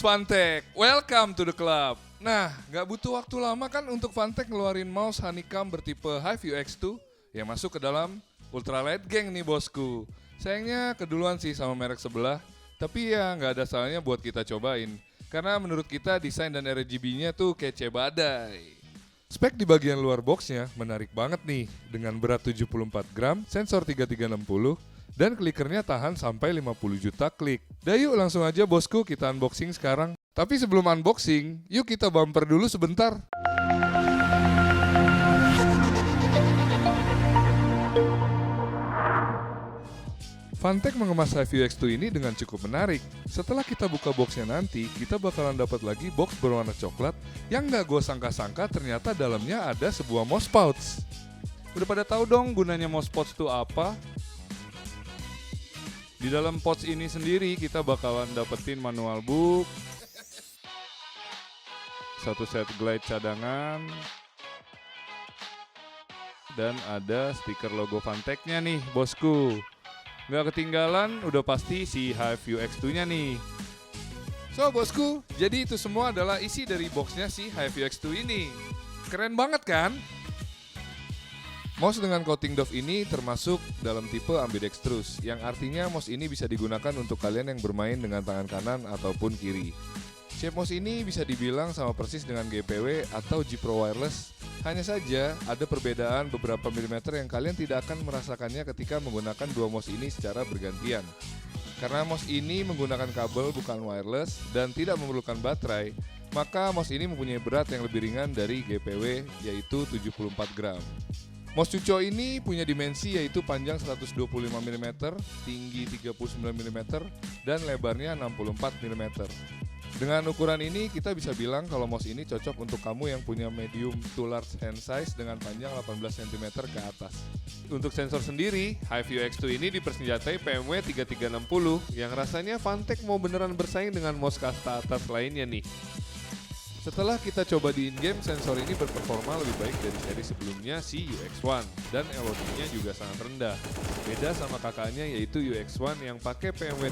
Funtech, welcome to the club. Nah, gak butuh waktu lama kan untuk Funtech ngeluarin mouse Honeycomb bertipe Hive UX2 yang masuk ke dalam ultralight gang nih bosku. Sayangnya keduluan sih sama merek sebelah, tapi ya gak ada salahnya buat kita cobain. Karena menurut kita desain dan RGB-nya tuh kece badai. Spek di bagian luar boxnya menarik banget nih, dengan berat 74 gram, sensor 3360, dan klikernya tahan sampai 50 juta klik. Dah yuk langsung aja bosku kita unboxing sekarang. Tapi sebelum unboxing, yuk kita bumper dulu sebentar. Funtech mengemas Hive UX2 ini dengan cukup menarik. Setelah kita buka boxnya nanti, kita bakalan dapat lagi box berwarna coklat yang gak gue sangka-sangka ternyata dalamnya ada sebuah mouse pouch. Udah pada tahu dong gunanya mouse pouch itu apa? Di dalam pouch ini sendiri kita bakalan dapetin manual book, satu set glide cadangan, dan ada stiker logo Funtech-nya nih bosku. Nggak ketinggalan udah pasti si Hive UX2-nya nih. So bosku, jadi itu semua adalah isi dari boxnya si Hive UX2 ini. Keren banget kan? Mouse dengan coating doff ini termasuk dalam tipe ambidextrous, yang artinya mouse ini bisa digunakan untuk kalian yang bermain dengan tangan kanan ataupun kiri. Shape mouse ini bisa dibilang sama persis dengan GPW atau G Pro Wireless. Hanya saja ada perbedaan beberapa milimeter yang kalian tidak akan merasakannya ketika menggunakan dua mouse ini secara bergantian. Karena mouse ini menggunakan kabel bukan wireless dan tidak memerlukan baterai, maka mouse ini mempunyai berat yang lebih ringan dari GPW yaitu 74 gram. Mouse Cuco ini punya dimensi yaitu panjang 125 mm, tinggi 39 mm, dan lebarnya 64 mm. Dengan ukuran ini kita bisa bilang kalau mouse ini cocok untuk kamu yang punya medium to large hand size dengan panjang 18 cm ke atas. Untuk sensor sendiri, Hive UX2 ini dipersenjatai PMW 3360 yang rasanya Funtech mau beneran bersaing dengan mouse kasta atas lainnya nih. Setelah kita coba di in-game, sensor ini berperforma lebih baik dari seri sebelumnya si UX1 dan LOD-nya juga sangat rendah. Beda sama kakaknya yaitu UX1 yang pakai PMW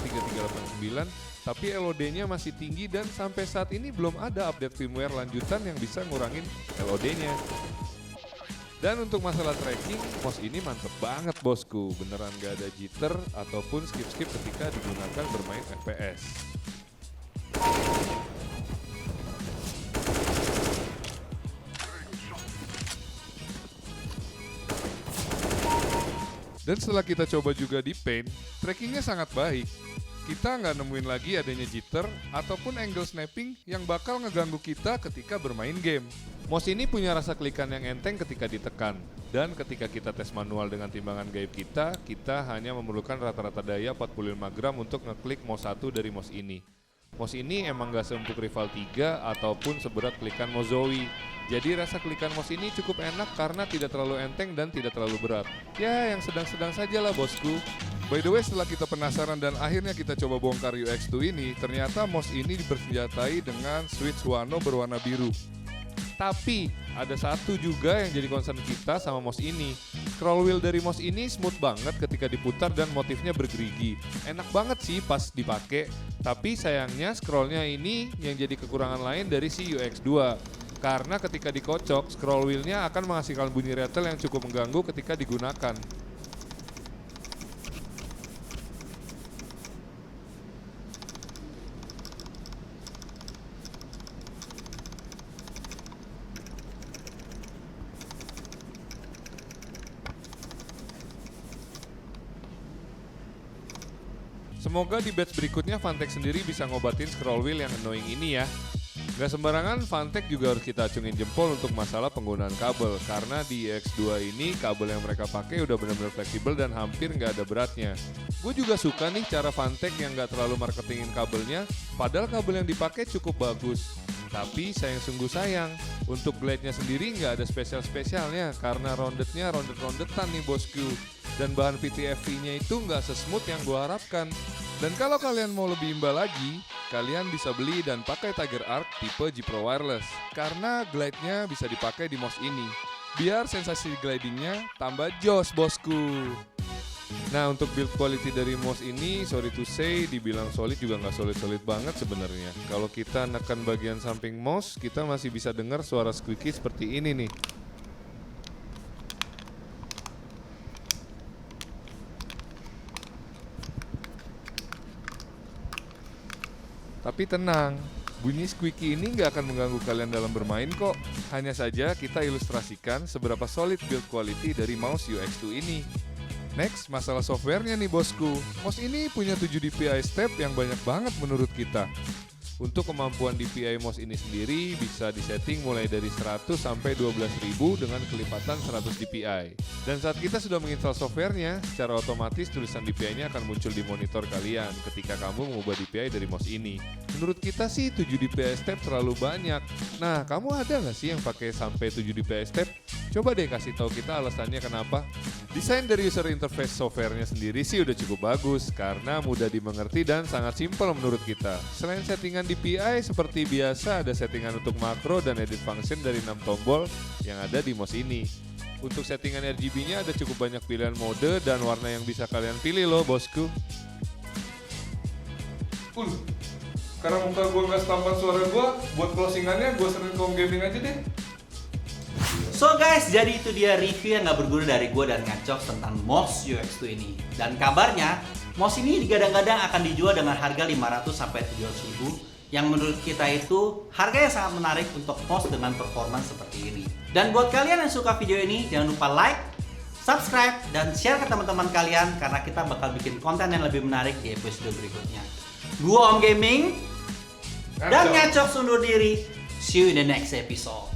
3389 tapi LOD-nya masih tinggi dan sampai saat ini belum ada update firmware lanjutan yang bisa ngurangin LOD-nya. Dan untuk masalah tracking, mouse ini mantep banget bosku, beneran gak ada jitter ataupun skip-skip ketika digunakan bermain FPS. Dan setelah kita coba juga di paint, trackingnya sangat baik. Kita nggak nemuin lagi adanya jitter ataupun angle snapping yang bakal ngeganggu kita ketika bermain game. Mouse ini punya rasa klikan yang enteng ketika ditekan. Dan ketika kita tes manual dengan timbangan gaib kita hanya memerlukan rata-rata daya 45 gram untuk ngeklik mouse 1 dari mouse ini. Mouse ini emang nggak seempuk Rival 3 ataupun seberat klikan mouse Zowie. Jadi rasa klikan mouse ini cukup enak karena tidak terlalu enteng dan tidak terlalu berat. Ya yang sedang-sedang saja lah bosku. By the way, setelah kita penasaran dan akhirnya kita coba bongkar UX2 ini, ternyata mouse ini dipersenjatai dengan switch Wano berwarna biru. Tapi ada satu juga yang jadi concern kita sama mouse ini. Scroll wheel dari mouse ini smooth banget ketika diputar dan motifnya bergerigi. Enak banget sih pas dipakai. Tapi sayangnya scrollnya ini yang jadi kekurangan lain dari si UX2. Karena ketika dikocok, scroll wheel-nya akan menghasilkan bunyi rattle yang cukup mengganggu ketika digunakan. Semoga di batch berikutnya Funtech sendiri bisa ngobatin scroll wheel yang annoying ini ya. Gak sembarangan, Funtech juga harus kita acungin jempol untuk masalah penggunaan kabel. Karena di X2 ini kabel yang mereka pakai udah benar-benar fleksibel dan hampir gak ada beratnya. Gue juga suka nih cara Funtech yang gak terlalu marketingin kabelnya, padahal kabel yang dipakai cukup bagus. Tapi sungguh sayang, untuk glide-nya sendiri gak ada spesial-spesialnya karena roundednya rounded-roundedan nih bosku. Dan bahan VTFV-nya itu gak sesmooth yang gue harapkan. Dan kalau kalian mau lebih imbal lagi, kalian bisa beli dan pakai Tiger Arc tipe G Pro Wireless karena glide-nya bisa dipakai di mouse ini. Biar sensasi glidingnya tambah jos bosku. Nah, untuk build quality dari mouse ini, sorry to say, dibilang solid juga nggak solid-solid banget sebenarnya. Kalau kita nekan bagian samping mouse, kita masih bisa dengar suara squeaky seperti ini nih. Tapi tenang, bunyi squeaky ini nggak akan mengganggu kalian dalam bermain kok. Hanya saja kita ilustrasikan seberapa solid build quality dari mouse UX2 ini. Next, masalah softwarenya nih bosku. Mouse ini punya 7 DPI step yang banyak banget menurut kita. Untuk kemampuan DPI mouse ini sendiri bisa disetting mulai dari 100 sampai 12.000 dengan kelipatan 100 DPI. Dan saat kita sudah menginstal softwarenya, secara otomatis tulisan DPI-nya akan muncul di monitor kalian ketika kamu mengubah DPI dari mouse ini. Menurut kita sih 7 DPI step terlalu banyak. Nah, kamu ada nggak sih yang pakai sampai 7 DPI step? Coba deh kasih tahu kita alasannya kenapa. Desain dari user interface softwarenya sendiri sih udah cukup bagus karena mudah dimengerti dan sangat simpel menurut kita. Selain settingan DPI seperti biasa ada settingan untuk makro dan edit function dari 6 tombol yang ada di mouse ini. Untuk settingan RGB-nya ada cukup banyak pilihan mode dan warna yang bisa kalian pilih loh bosku. Karena muka gue nggak setampan suara gue, buat closingannya gue sering home gaming aja deh. So guys, jadi itu dia review yang gak berguna dari gue dan Ngacok tentang mouse UX2 ini. Dan kabarnya, mouse ini digadang-gadang akan dijual dengan harga 500-700 ribu, yang menurut kita itu harga yang sangat menarik untuk mouse dengan performance seperti ini. Dan buat kalian yang suka video ini, jangan lupa like, subscribe, dan share ke teman-teman kalian karena kita bakal bikin konten yang lebih menarik di episode berikutnya. Gue Om Gaming dan Ngacok undur diri. See you in the next episode.